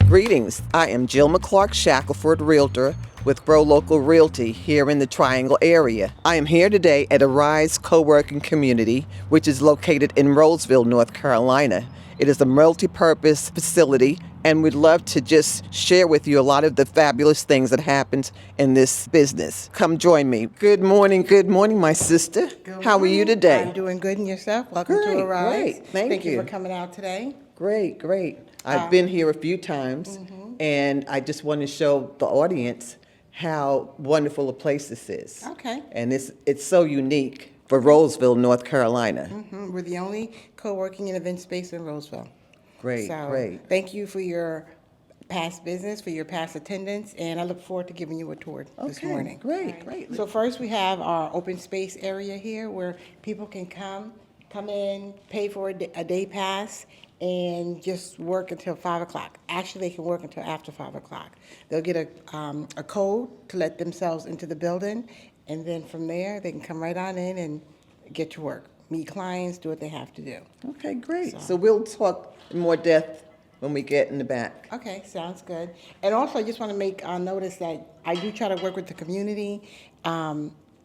Greetings. I am Jill McClark Shackelford, Realtor with Grow Local Realty here in the Triangle area. I am here today at Arise Coworking Community, which is located in Roseville, North Carolina. It is a multi-purpose facility, and we'd love to just share with you a lot of the fabulous things that happens in this business. Come join me. Good morning, my sister. Good How are you morning. today? I'm doing good, and yourself? Welcome Great, to Arise. great. Thank you you. for coming out today. Great. I've been here a few times, and I just want to show the audience how wonderful a place this is. Okay. And it's so unique for Roseville, North Carolina. We're the only co-working and event space in Roseville. Great. Thank you for your past business, for your past attendance, and I look forward to giving you a tour this morning. Great. So first, we have our open space area here where people can come in, pay for a day pass, and just work until 5 o'clock. Actually, they can work until after 5 o'clock. They'll get a code to let themselves into the building, and then from there, they can come right on in and get to work, meet clients, do what they have to do. Okay, great. So we'll talk in more depth when we get in the back. Okay, sounds good. And also, I just want to make notice that I do try to work with the community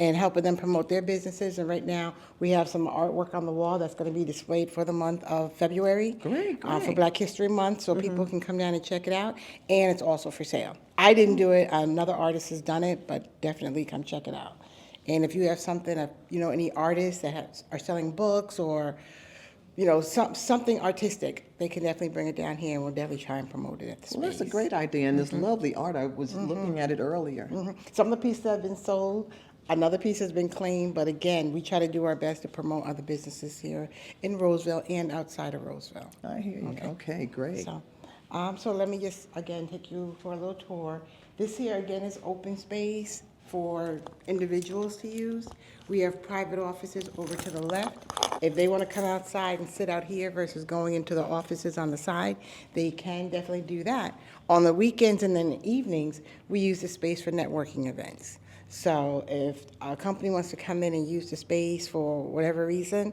and helping them promote their businesses. And right now, we have some artwork on the wall that's going to be displayed for the month of February. Great. For Black History Month, so people can come down and check it out. And it's also for sale. I didn't do it. Another artist has done it, but definitely come check it out. And if you have something, any artists that are selling books or something artistic, they can definitely bring it down here, and we'll definitely try and promote it at the space. Well, that's a great idea, and it's lovely art. I was looking at it earlier. Some of the pieces have been sold. Another piece has been claimed, but again, we try to do our best to promote other businesses here in Roseville and outside of Roseville. I hear you. Okay, great. So let me just, again, take you for a little tour. This here, again, is open space for individuals to use. We have private offices over to the left. If they want to come outside and sit out here versus going into the offices on the side, they can definitely do that. On the weekends and then the evenings, we use the space for networking events. So if a company wants to come in and use the space for whatever reason,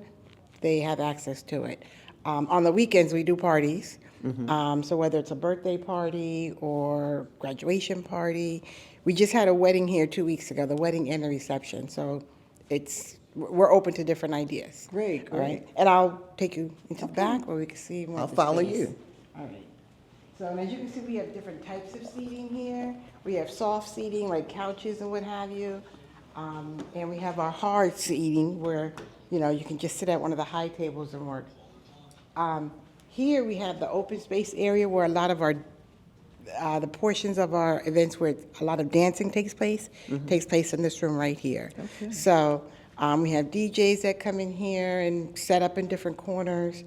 they have access to it. On the weekends, we do parties. So whether it's a birthday party or graduation party, we just had a wedding here 2 weeks ago, the wedding and the reception. So we're open to different ideas. Great. All right. And I'll take you into the back where we can see more. I'll follow you. All right. So as you can see, we have different types of seating here. We have soft seating like couches and what have you. And we have our hard seating where, you can just sit at one of the high tables and work. Here we have the open space area where a lot of our the portions of our events where a lot of dancing takes place in this room right here. Okay. So we have DJs that come in here and set up in different corners.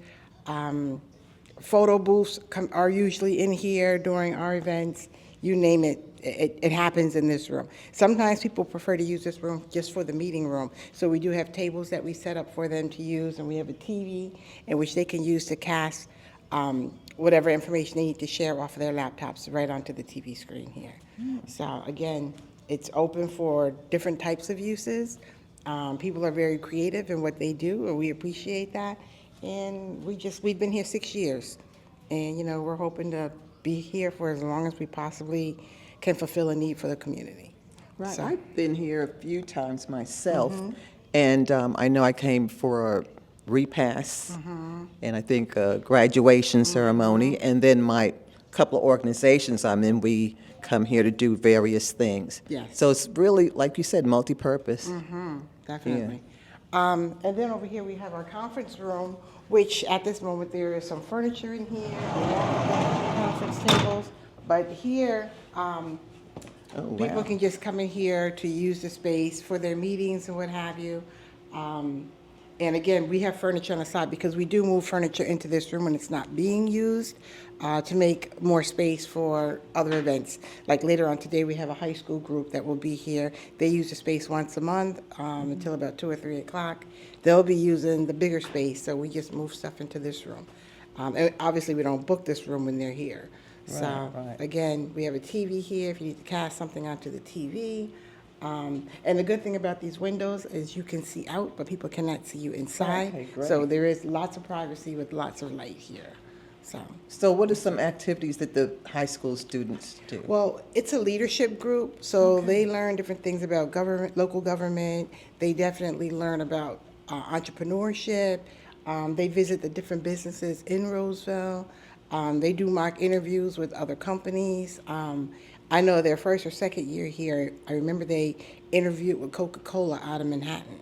Photo booths are usually in here during our events. You name it, it happens in this room. Sometimes people prefer to use this room just for the meeting room. So we do have tables that we set up for them to use, and we have a TV in which they can use to cast whatever information they need to share off of their laptops right onto the TV screen here. So again, it's open for different types of uses. People are very creative in what they do, and we appreciate that. And we've been here 6 years, and we're hoping to be here for as long as we possibly can fulfill a need for the community. Right. So, I've been here a few times myself, and I know I came for a repast, and I think a graduation ceremony, and then my couple of organizations I'm in, we come here to do various things. Yes. So it's really, like you said, multi-purpose. definitely. And then over here we have our conference room, which at this moment there is some furniture in here, conference tables. But here, people can just come in here to use the space for their meetings and what have you. And again, we have furniture on the side because we do move furniture into this room when it's not being used to make more space for other events. Like later on today, we have a high school group that will be here. They use the space once a month until about 2 or 3 o'clock. They'll be using the bigger space, so we just move stuff into this room. And obviously, we don't book this room when they're here. So again, we have a TV here if you need to cast something onto the TV. And the good thing about these windows is you can see out, but people cannot see you inside. Okay, great. So there is lots of privacy with lots of light here. So what are some activities that the high school students do? Well, it's a leadership group, so they learn different things about government, local government. They definitely learn about entrepreneurship. They visit the different businesses in Roseville. They do mock interviews with other companies. I know their first or second year here, I remember they interviewed with Coca-Cola out of Manhattan.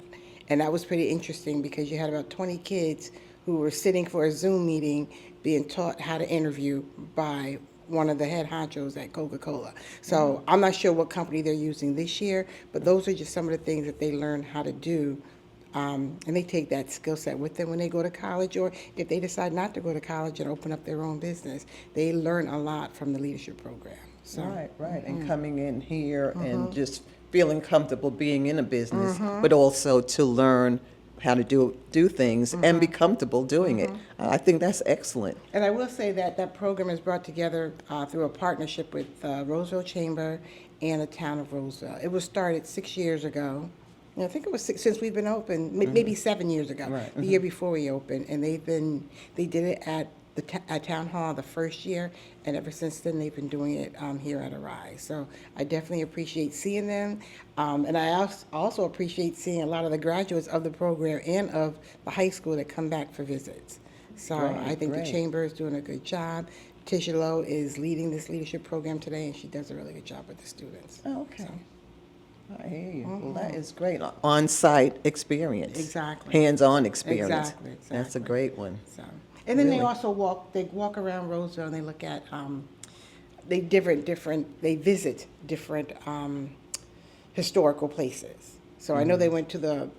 And that was pretty interesting because you had about 20 kids who were sitting for a Zoom meeting being taught how to interview by one of the head honchos at Coca-Cola. So I'm not sure what company they're using this year, but those are just some of the things that they learn how to do. And they take that skill set with them when they go to college, or if they decide not to go to college and open up their own business. They learn a lot from the leadership program. So, Right. And coming in here and just feeling comfortable being in a business, but also to learn how to do things and be comfortable doing it. I think that's excellent. And I will say that that program is brought together through a partnership with Roseville Chamber and the town of Roseville. It was started 6 years ago. I think it was since we've been open, maybe 7 years ago, Right. the year before we opened. And they did it at at Town Hall the first year, and ever since then they've been doing it here at Arise. So I definitely appreciate seeing them, and I also appreciate seeing a lot of the graduates of the program and of the high school that come back for visits. So I think the chamber is doing a good job. Tisha Lowe is leading this leadership program today, and she does a really good job with the students. Oh, okay. I hear you. Well, that is great. On-site experience. Exactly. Hands-on experience. Exactly. That's a great one. So, and then they Really? also walk around Roseville and they look at, they visit different historical places. So I know they went to the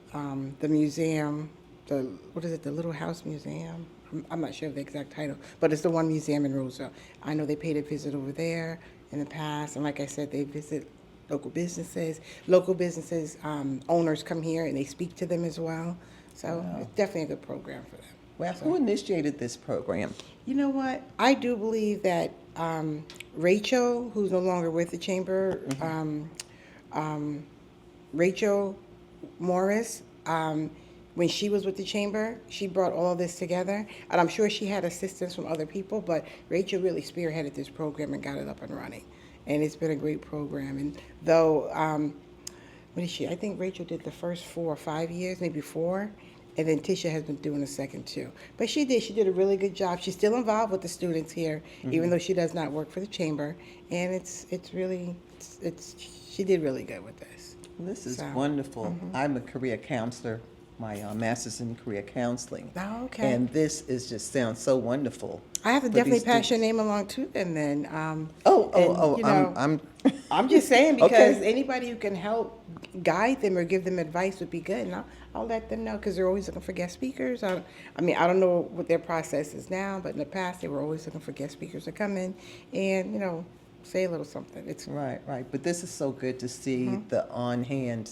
museum, what is it, the Little House Museum? I'm not sure of the exact title, but it's the one museum in Roseville. I know they paid a visit over there in the past, and like I said, they visit local businesses. Local businesses, owners come here and they speak to them as well. So it's definitely a good program for them. Well, who initiated this program? You know what? I do believe that Rachel, who's no longer with the chamber, Rachel Morris, when she was with the chamber, she brought all of this together. And I'm sure she had assistance from other people, but Rachel really spearheaded this program and got it up and running. And it's been a great program. And though, what is she? I think Rachel did the first 4 or 5 years, maybe 4. And then Tisha has been doing the second 2. But she did a really good job. She's still involved with the students here, even though she does not work for the chamber. And she did really good with this. This is wonderful. I'm a career counselor, my master's in career counseling. Oh, okay. And this just sounds so wonderful. I have to for definitely these pass your students. name along to them then. I'm I'm just saying because Okay. anybody who can help guide them or give them advice would be good. And I'll let them know because they're always looking for guest speakers. I don't know what their process is now, but in the past they were always looking for guest speakers to come in and, say a little something. It's Right. But this is so good to see the on-hand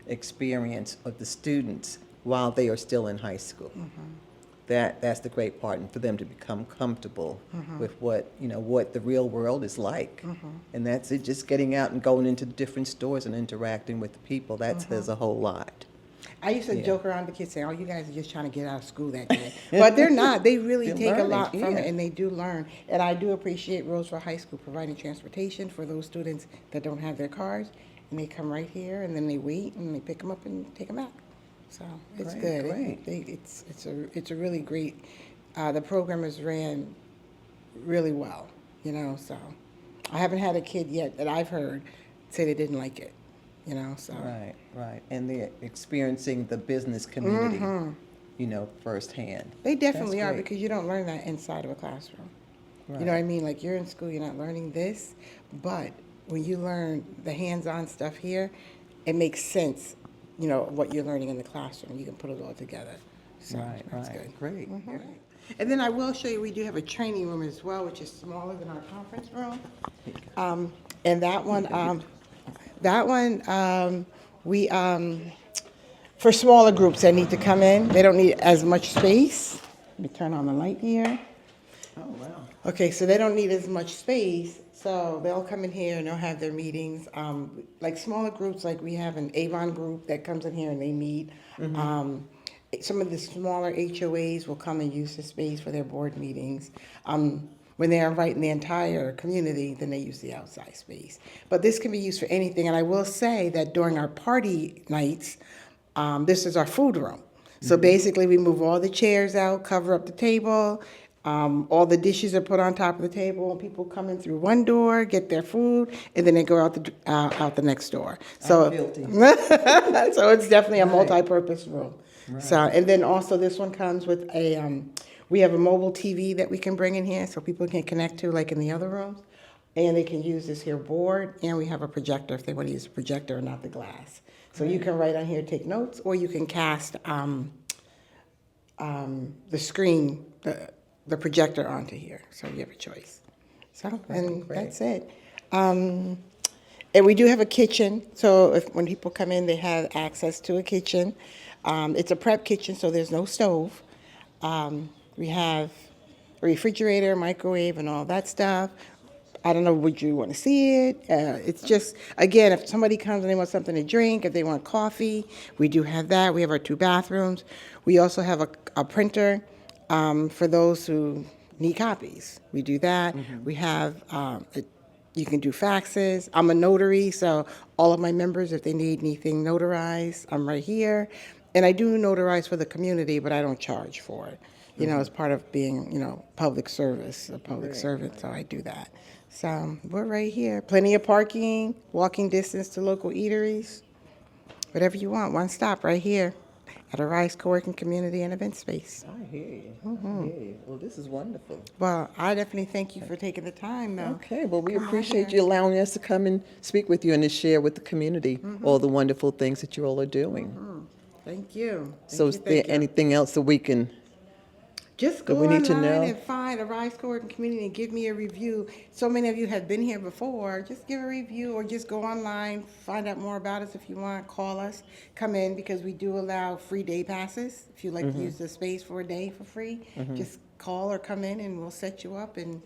experience of the students while they are still in high school. That's the great part, and for them to become comfortable with what the real world is like. And that's it, just getting out and going into different stores and interacting with the people. That says a whole lot. I used to joke around the kids saying, "Oh, you guys are just trying to get out of school that day," but they're not. They really They're take a learning, lot from yeah. it, and they do learn. And I do appreciate Roseville High School providing transportation for those students that don't have their cars, and they come right here, and then they wait, and they pick them up and take them back. So it's good. Great. It's a really great. The program is ran really well, So I haven't had a kid yet that I've heard say they didn't like it, So Right. And they're experiencing the business community, firsthand. they definitely That's are great. because you don't learn that inside of a classroom. Right. You know what I mean? Like you're in school, you're not learning this, but when you learn the hands-on stuff here, it makes sense. What you're learning in the classroom, you can put it all together. So that's good. Great. And then I will show you, we do have a training room as well, which is smaller than our conference room. And for smaller groups that need to come in, they don't need as much space. Let me turn on the light here. Oh, wow. Okay, so they don't need as much space, so they'll come in here and they'll have their meetings. Like smaller groups, like we have an Avon group that comes in here and they meet. some of the smaller HOAs will come and use the space for their board meetings. When they're inviting the entire community, then they use the outside space. But this can be used for anything, and I will say that during our party nights, this is our food room. So basically, we move all the chairs out, cover up the table. All the dishes are put on top of the table, and people come in through one door, get their food, and then they go out the next door. So, I'm guilty. so it's definitely a Right. multi-purpose room. So, and then also this one comes with we have a mobile TV that we can bring in here, so people can connect to like in the other rooms, and they can use this here board, and we have a projector if they want to use a projector and not the glass. So you can write on here, take notes, or you can cast the screen, the projector onto here. So you have a choice. So, and great. that's it. And we do have a kitchen. So when people come in, they have access to a kitchen. It's a prep kitchen, so there's no stove. We have a refrigerator, microwave, and all that stuff. I don't know, would you want to see it? It's just, again, if somebody comes and they want something to drink, if they want coffee, we do have that. We have our 2 bathrooms. We also have a printer for those who need copies. We do that. We have, you can do faxes. I'm a notary, so all of my members, if they need anything notarized, I'm right here. And I do notarize for the community, but I don't charge for it. You know, as part of being, public service, a public servant, so I do that. So we're right here. Plenty of parking, walking distance to local eateries, whatever you want, one stop right here at Arise Coworking Community and Event Space. I hear you. I hear you. Well, this is wonderful. Well, I definitely thank you for taking the time, though. Okay, well, we Come on appreciate here. you allowing us to come and speak with you and to share with the community all the wonderful things that you all are doing. Thank you. So is there anything else that we can, Just go we need to online know? and find Arise Coworking Community and give me a review. So many of you have been here before. Just give a review or just go online, find out more about us if you want. Call us, come in, because we do allow free day passes. If you'd like to use the space for a day for free, just call or come in and we'll set you up and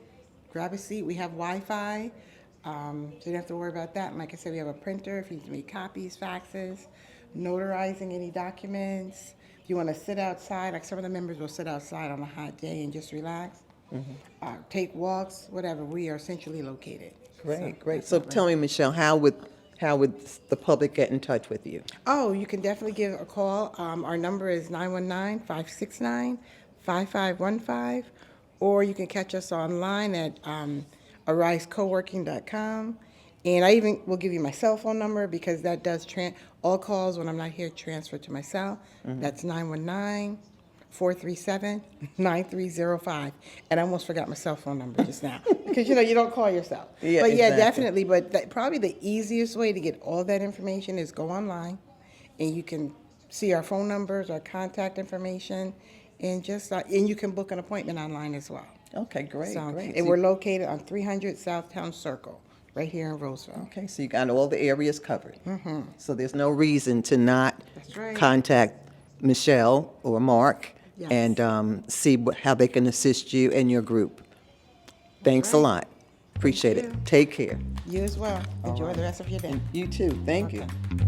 grab a seat. We have Wi-Fi, so you don't have to worry about that. And like I said, we have a printer if you need to make copies, faxes, notarizing any documents. If you want to sit outside, like some of the members will sit outside on a hot day and just relax, take walks, whatever. We are centrally located. great. So tell me, Michelle, how would the public get in touch with you? Oh, you can definitely give a call. Our number is 919-569-5515, or you can catch us online at arisecoworking.com. And I even will give you my cell phone number because that does all calls when I'm not here transfer to my cell. That's 919-437-9305. And I almost forgot my cell phone number just now because, you don't call yourself. Yeah, but yeah, exactly. definitely. But probably the easiest way to get all that information is go online and you can see our phone numbers, our contact information, and just and you can book an appointment online as well. Okay, great, So, great. and we're located on 300 Southtown Circle, right here in Roseville. Okay, so you got all the areas covered. So there's no reason to not That's right. contact Michelle or Mark Yes. and see how they can assist you and your group. Thanks a right. lot. Appreciate you. it. Take care. You as well. Enjoy the rest of your day. You too. Thank you. Okay.